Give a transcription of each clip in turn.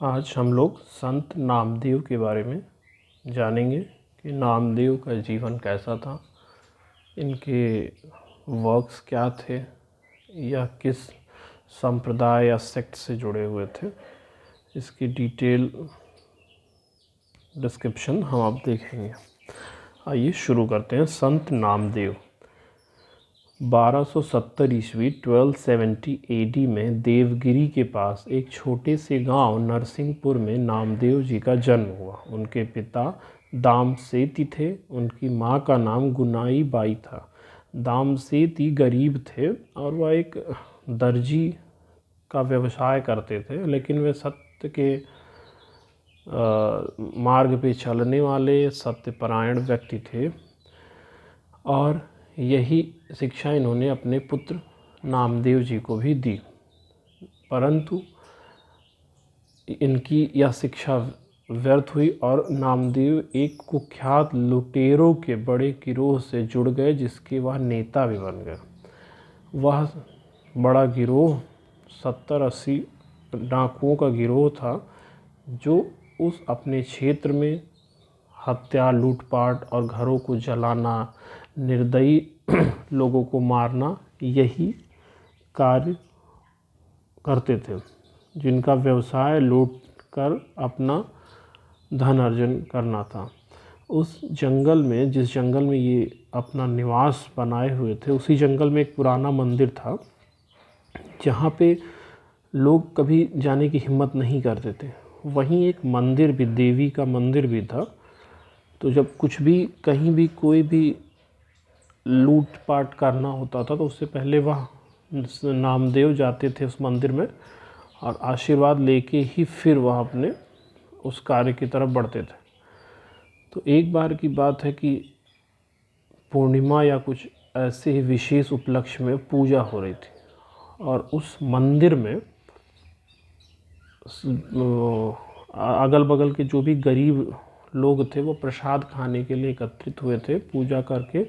आज हम लोग संत नामदेव के बारे में जानेंगे कि नामदेव का जीवन कैसा था, इनके वर्क्स क्या थे या किस संप्रदाय या सेक्ट से जुड़े हुए थे। इसकी डिटेल डिस्क्रिप्शन हम अब देखेंगे। आइए शुरू करते हैं। संत नामदेव 1270 ईस्वी 1270 एडी में देवगिरी के पास एक छोटे से गांव नरसिंहपुर में नामदेव जी का जन्म हुआ। उनके पिता दामसेती थे, उनकी मां का नाम गुनाई बाई था। दामसेती गरीब थे और वह एक दर्जी का व्यवसाय करते थे, लेकिन वे सत्य के मार्ग पे चलने वाले सत्यपरायण व्यक्ति थे और यही शिक्षा इन्होंने अपने पुत्र नामदेव जी को भी दी। परंतु इनकी यह शिक्षा व्यर्थ हुई और नामदेव एक कुख्यात लुटेरों के बड़े गिरोह से जुड़ गए, जिसके वह नेता भी बन गए। वह बड़ा गिरोह 70-80 डाकुओं का गिरोह था, जो उस अपने क्षेत्र में हत्या, लूटपाट और घरों को जलाना, निर्दयी लोगों को मारना, यही कार्य करते थे, जिनका व्यवसाय लूट कर अपना धन अर्जन करना था। उस जंगल में, जिस जंगल में ये अपना निवास बनाए हुए थे, उसी जंगल में एक पुराना मंदिर था, जहाँ पे लोग कभी जाने की हिम्मत नहीं करते थे। वहीं एक मंदिर भी, देवी का मंदिर भी था। तो जब कुछ भी, कहीं भी कोई भी लूटपाट करना होता था तो उससे पहले वह नामदेव जाते थे उस मंदिर में और आशीर्वाद लेके ही फिर वह अपने उस कार्य की तरफ बढ़ते थे। तो एक बार की बात है कि पूर्णिमा या कुछ ऐसे ही विशेष उपलक्ष्य में पूजा हो रही थी और उस मंदिर में अगल बगल के जो भी गरीब लोग थे वो प्रसाद खाने के लिए एकत्रित हुए थे, पूजा करके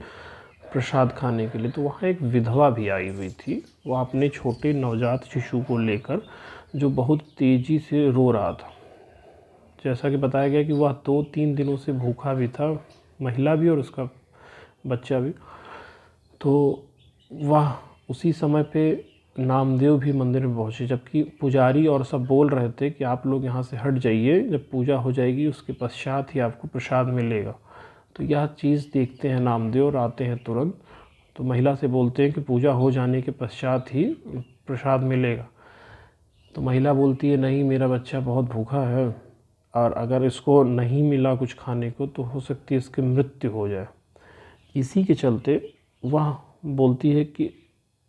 प्रसाद खाने के लिए। तो वहाँ एक विधवा भी आई हुई थी, वह अपने छोटे नवजात शिशु को लेकर, जो बहुत तेज़ी से रो रहा था। जैसा कि बताया गया कि वह 2-3 दिनों से भूखा भी था, महिला भी और उसका बच्चा भी। तो वह उसी समय पे नामदेव भी मंदिर में पहुँचे, जबकि पुजारी और सब बोल रहे थे कि आप लोग यहाँ से हट जाइए, जब पूजा हो जाएगी उसके पश्चात ही आपको प्रसाद मिलेगा। तो यह चीज़ देखते हैं नामदेव और आते हैं तुरंत। तो महिला से बोलते हैं कि पूजा हो जाने के पश्चात ही प्रसाद मिलेगा। तो महिला बोलती है, नहीं, मेरा बच्चा बहुत भूखा है और अगर इसको नहीं मिला कुछ खाने को तो हो सकती है इसकी मृत्यु हो जाए। इसी के चलते वह बोलती है कि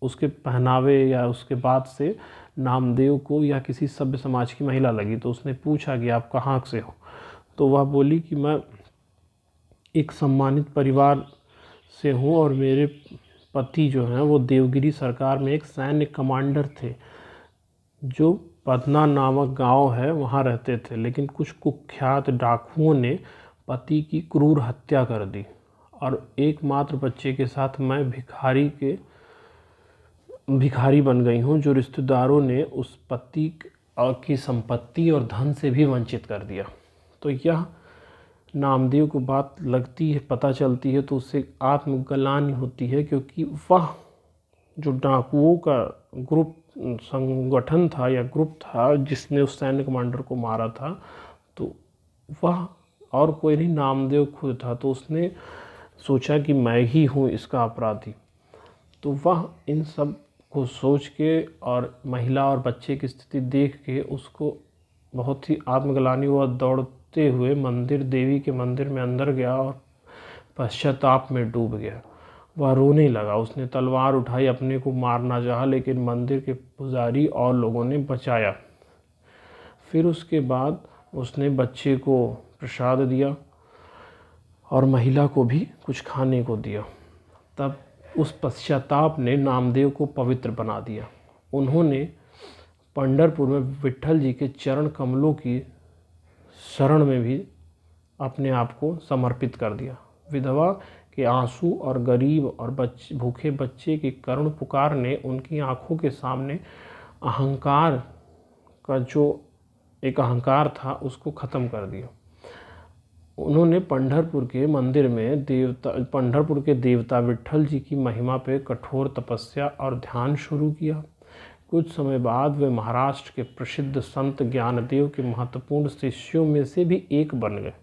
उसके पहनावे या उसके बाद से नामदेव को या किसी सभ्य समाज की महिला लगी। तो उसने पूछा कि आप कहाँ से हो? तो वह बोली कि मैं एक सम्मानित परिवार से हूँ और मेरे पति जो हैं वो देवगिरी सरकार में एक सैन्य कमांडर थे, जो पदना नामक गांव है वहाँ रहते थे। लेकिन कुछ कुख्यात डाकुओं ने पति की क्रूर हत्या कर दी और एकमात्र बच्चे के साथ मैं भिखारी बन गई हूँ, जो रिश्तेदारों ने उस पति की संपत्ति और धन से भी वंचित कर दिया। तो यह नामदेव को बात लगती है, पता चलती है, तो उससे आत्मग्लानि होती है, क्योंकि वह जो डाकुओं का ग्रुप संगठन था या ग्रुप था जिसने उस सैन्य कमांडर को मारा था, तो वह और कोई नहीं, नामदेव खुद था। तो उसने सोचा कि मैं ही हूँ इसका अपराधी। तो वह इन सब को सोच के और महिला और बच्चे की स्थिति देख के उसको बहुत ही आत्मग्लानि हुआ। दौड़ते हुए मंदिर, देवी के मंदिर में अंदर गया और पश्चाताप में डूब गया। वह रोने लगा। उसने तलवार उठाई, अपने को मारना चाहा, लेकिन मंदिर के पुजारी और लोगों ने बचाया। फिर उसके बाद उसने बच्चे को प्रसाद दिया और महिला को भी कुछ खाने को दिया। तब उस पश्चाताप ने नामदेव को पवित्र बना दिया। उन्होंने पंढरपुर में विट्ठल जी के चरण कमलों की शरण में भी अपने आप को समर्पित कर दिया। विधवा के आंसू और गरीब और भूखे बच्चे की करुण पुकार ने उनकी आंखों के सामने अहंकार का जो एक अहंकार था उसको ख़त्म कर दिया। उन्होंने पंढरपुर के मंदिर में पंढरपुर के देवता विट्ठल जी की महिमा पे कठोर तपस्या और ध्यान शुरू किया। कुछ समय बाद वे महाराष्ट्र के प्रसिद्ध संत ज्ञानदेव के महत्वपूर्ण शिष्यों में से भी एक बन गए,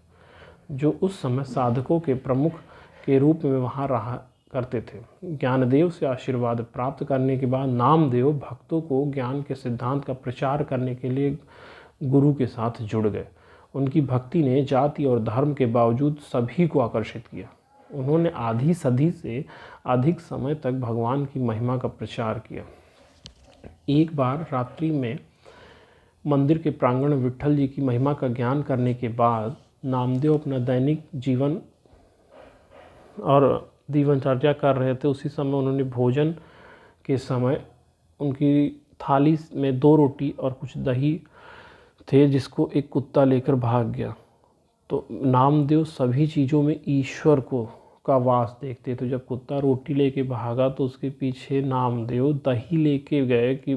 जो उस समय साधकों के प्रमुख के रूप में वहाँ रहा करते थे। ज्ञानदेव से आशीर्वाद प्राप्त करने के बाद नामदेव भक्तों को ज्ञान के सिद्धांत का प्रचार करने के लिए गुरु के साथ जुड़ गए। उनकी भक्ति ने जाति और धर्म के बावजूद सभी को आकर्षित किया। उन्होंने आधी सदी से अधिक समय तक भगवान की महिमा का प्रचार किया। एक बार रात्रि में मंदिर के प्रांगण में विट्ठल जी की महिमा का ज्ञान करने के बाद नामदेव अपना दैनिक जीवन और दिनचर्या कर रहे थे। उसी समय उन्होंने भोजन के समय उनकी थाली में 2 रोटी और कुछ दही थे, जिसको एक कुत्ता लेकर भाग गया। तो नामदेव सभी चीज़ों में ईश्वर का वास देखते। तो जब कुत्ता रोटी लेके भागा तो उसके पीछे नामदेव दही लेके गए कि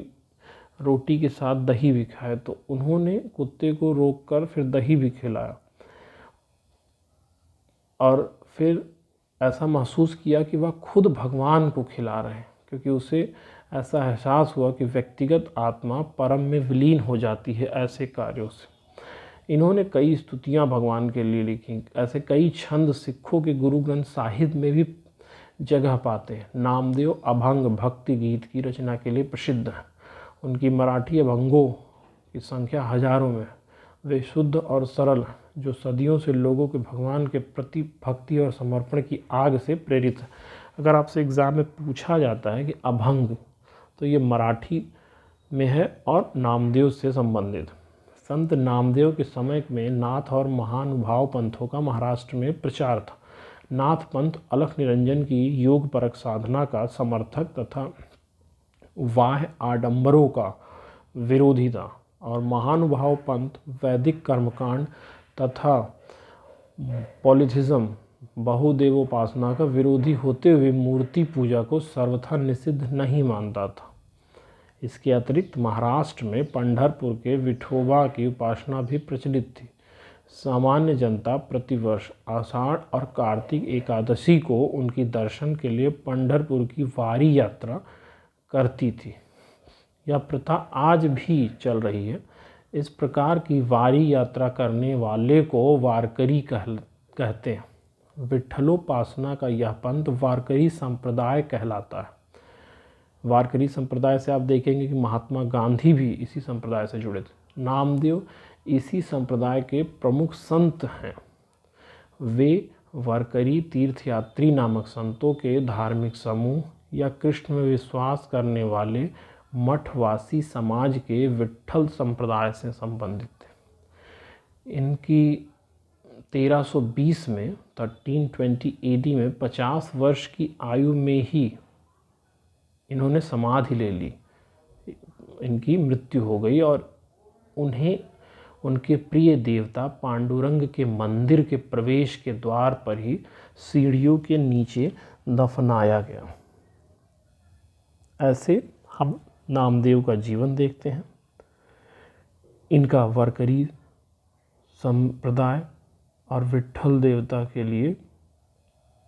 रोटी के साथ दही भी खाए। तो उन्होंने कुत्ते को रोककर फिर दही भी खिलाया और फिर ऐसा महसूस किया कि वह खुद भगवान को खिला रहे हैं, क्योंकि उसे ऐसा एहसास हुआ कि व्यक्तिगत आत्मा परम में विलीन हो जाती है ऐसे कार्यों से। इन्होंने कई स्तुतियाँ भगवान के लिए लिखी। ऐसे कई छंद सिखों के गुरु ग्रंथ साहिब में भी जगह पाते हैं। नामदेव अभंग भक्ति गीत की रचना के लिए प्रसिद्ध हैं। उनकी मराठी अभंगों की संख्या हजारों में। वे शुद्ध और सरल हैं, जो सदियों से लोगों के भगवान के प्रति भक्ति और समर्पण की आग से प्रेरित है। अगर आपसे एग्ज़ाम में पूछा जाता है कि अभंग, तो ये मराठी में है और नामदेव से संबंधित। संत नामदेव के समय में नाथ और महानुभाव पंथों का महाराष्ट्र में प्रचार था। नाथ पंथ अलख निरंजन की योग परक साधना का समर्थक तथा वाह्य आडंबरों का विरोधी था, और महानुभाव पंथ वैदिक कर्मकांड तथा पॉलिथिज्म बहुदेवोपासना का विरोधी होते हुए मूर्ति पूजा को सर्वथा निषिद्ध नहीं मानता था। इसके अतिरिक्त महाराष्ट्र में पंढरपुर के विठोबा की उपासना भी प्रचलित थी। सामान्य जनता प्रतिवर्ष आषाढ़ और कार्तिक एकादशी को उनकी दर्शन के लिए पंढरपुर की वारी यात्रा करती थी। यह प्रथा आज भी चल रही है। इस प्रकार की वारी यात्रा करने वाले को वारकरी कहते हैं। विठलोपासना का यह पंथ वारकरी संप्रदाय कहलाता है। वारकरी संप्रदाय से आप देखेंगे कि महात्मा गांधी भी इसी संप्रदाय से जुड़े थे। नामदेव इसी संप्रदाय के प्रमुख संत हैं। वे वारकरी तीर्थयात्री नामक संतों के धार्मिक समूह या कृष्ण में विश्वास करने वाले मठवासी समाज के विट्ठल संप्रदाय से संबंधित थे। इनकी 1320 में 1320 AD में 50 वर्ष की आयु में ही इन्होंने समाधि ले ली। इनकी मृत्यु हो गई और उन्हें उनके प्रिय देवता पांडुरंग के मंदिर के प्रवेश के द्वार पर ही सीढ़ियों के नीचे दफनाया गया। ऐसे हम नामदेव का जीवन देखते हैं। इनका वारकरी संप्रदाय और विट्ठल देवता के लिए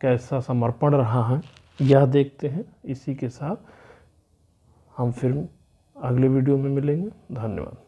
कैसा समर्पण रहा है, यह देखते हैं। इसी के साथ हम फिर अगले वीडियो में मिलेंगे। धन्यवाद।